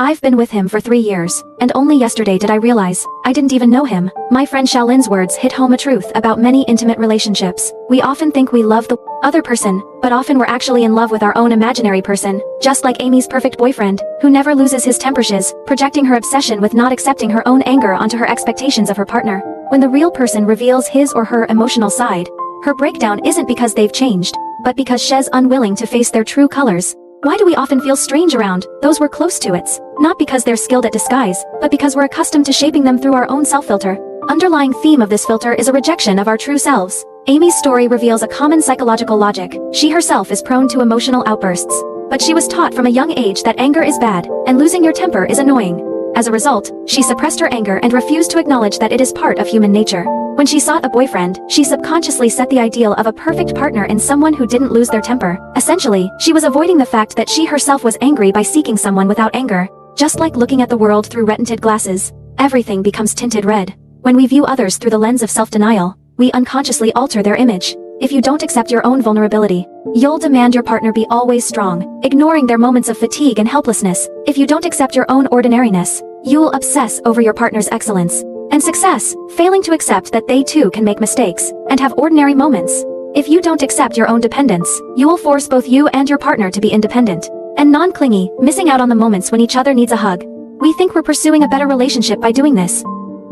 I've been with him for 3 years, and only yesterday did I realize I didn't even know him. My friend Xiaolin's words hit home a truth about many intimate relationships. We often think we love the other person, but often we're actually in love with our own imaginary person, just like Amy's perfect boyfriend, who never loses his temper, projecting her obsession with not accepting her own anger onto her expectations of her partner. When the real person reveals his or her emotional side, her breakdown isn't because they've changed, but because she's unwilling to face their true colors. Why do we often feel strange around those we're close to? It's not because they're skilled at disguise, but because we're accustomed to shaping them through our own self-filter. Underlying theme of this filter is a rejection of our true selves. Amy's story reveals a common psychological logic. She herself is prone to emotional outbursts, but she was taught from a young age that anger is bad, and losing your temper is annoying. As a result, she suppressed her anger and refused to acknowledge that it is part of human nature. When she sought a boyfriend, she subconsciously set the ideal of a perfect partner in someone who didn't lose their temper. Essentially, she was avoiding the fact that she herself was angry by seeking someone without anger. Just like looking at the world through red-tinted glasses, everything becomes tinted red. When we view others through the lens of self-denial, we unconsciously alter their image. If you don't accept your own vulnerability, you'll demand your partner be always strong, ignoring their moments of fatigue and helplessness. If you don't accept your own ordinariness, you'll obsess over your partner's excellence and success, failing to accept that they too can make mistakes and have ordinary moments. If you don't accept your own dependence, you will force both you and your partner to be independent and non-clingy, missing out on the moments when each other needs a hug. We think we're pursuing a better relationship by doing this,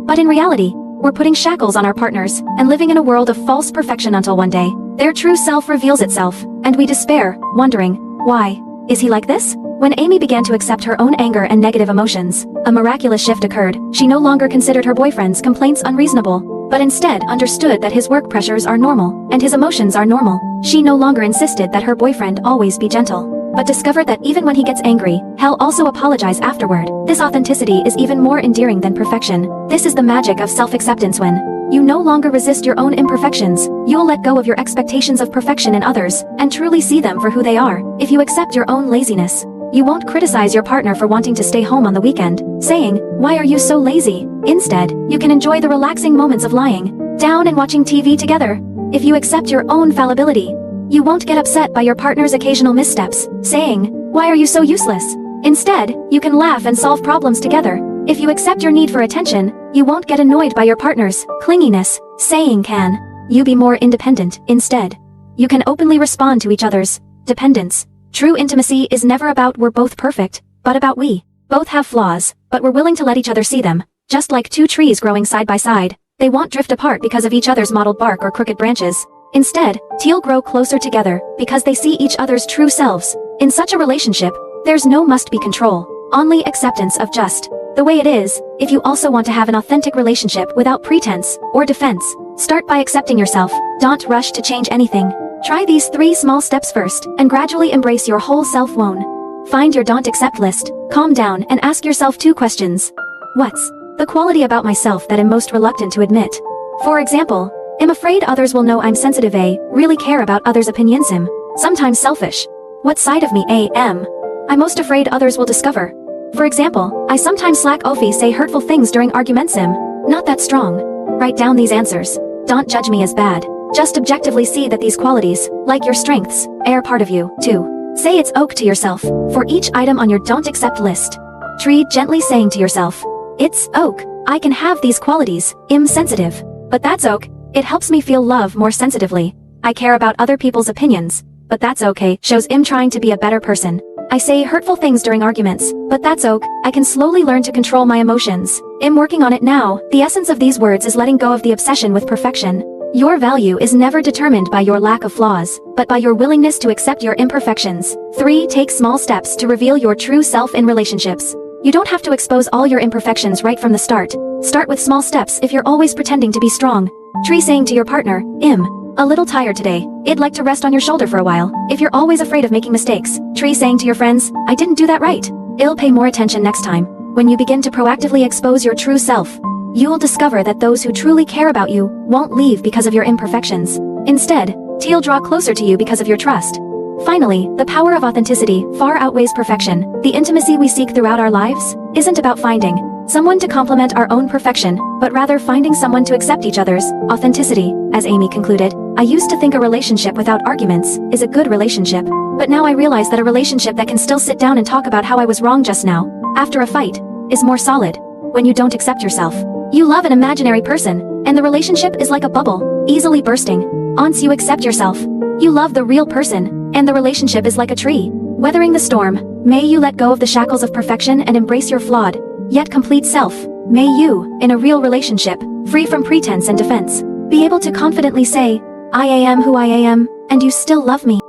but in reality, we're putting shackles on our partners and living in a world of false perfection until one day, their true self reveals itself, and we despair, wondering, why is he like this? When Amy began to accept her own anger and negative emotions, a miraculous shift occurred. She no longer considered her boyfriend's complaints unreasonable, but instead understood that his work pressures are normal, and his emotions are normal. She no longer insisted that her boyfriend always be gentle, but discovered that even when he gets angry, he'll also apologize afterward. This authenticity is even more endearing than perfection. This is the magic of self-acceptance. When you no longer resist your own imperfections, you'll let go of your expectations of perfection in others, and truly see them for who they are. If you accept your own laziness, you won't criticize your partner for wanting to stay home on the weekend, saying, "Why are you so lazy?" Instead, you can enjoy the relaxing moments of lying down and watching TV together. If you accept your own fallibility, you won't get upset by your partner's occasional missteps, saying, "Why are you so useless?" Instead, you can laugh and solve problems together. If you accept your need for attention, you won't get annoyed by your partner's clinginess, saying, "Can you be more independent?" Instead, you can openly respond to each other's dependence. True intimacy is never about we're both perfect, but about we both have flaws, but we're willing to let each other see them. Just like two trees growing side by side, they won't drift apart because of each other's mottled bark or crooked branches. Instead, they'll grow closer together because they see each other's true selves. In such a relationship, there's no must-be control, only acceptance of just the way it is. If you also want to have an authentic relationship without pretense or defense, start by accepting yourself. Don't rush to change anything. Try these 3 small steps first, and gradually embrace your whole self. 1. Find your don't accept list. Calm down and ask yourself 2 questions. What's the quality about myself that I'm most reluctant to admit? For example, I'm afraid others will know I'm sensitive. A. Really care about others' opinions. I'm sometimes selfish. What side of me am I most afraid others will discover? For example, I sometimes slack off, say hurtful things during arguments. I'm not that strong. Write down these answers. Don't judge me as bad. Just objectively see that these qualities, like your strengths, are part of you. 2. Say it's okay to yourself. For each item on your don't accept list, treat gently, saying to yourself, "It's okay. I can have these qualities. I'm sensitive, but that's okay. It helps me feel love more sensitively. I care about other people's opinions, but that's okay. Shows I'm trying to be a better person. I say hurtful things during arguments, but that's okay. I can slowly learn to control my emotions. I'm working on it now." The essence of these words is letting go of the obsession with perfection. Your value is never determined by your lack of flaws, but by your willingness to accept your imperfections. 3. Take small steps to reveal your true self in relationships. You don't have to expose all your imperfections right from the start. Start with small steps. If you're always pretending to be strong, try saying to your partner, "I'm a little tired today. I'd like to rest on your shoulder for a while." If you're always afraid of making mistakes, try saying to your friends, "I didn't do that right. I'll pay more attention next time." When you begin to proactively expose your true self, you'll discover that those who truly care about you won't leave because of your imperfections. Instead, they'll draw closer to you because of your trust. Finally, the power of authenticity far outweighs perfection. The intimacy we seek throughout our lives isn't about finding someone to complement our own perfection, but rather finding someone to accept each other's authenticity. As Amy concluded, "I used to think a relationship without arguments is a good relationship, but now I realize that a relationship that can still sit down and talk about how I was wrong just now after a fight, is more solid. When you don't accept yourself, you love an imaginary person, and the relationship is like a bubble, easily bursting. Once you accept yourself, you love the real person, and the relationship is like a tree, weathering the storm. May you let go of the shackles of perfection and embrace your flawed, yet complete self. May you, in a real relationship, free from pretense and defense, be able to confidently say, I am who I am, and you still love me.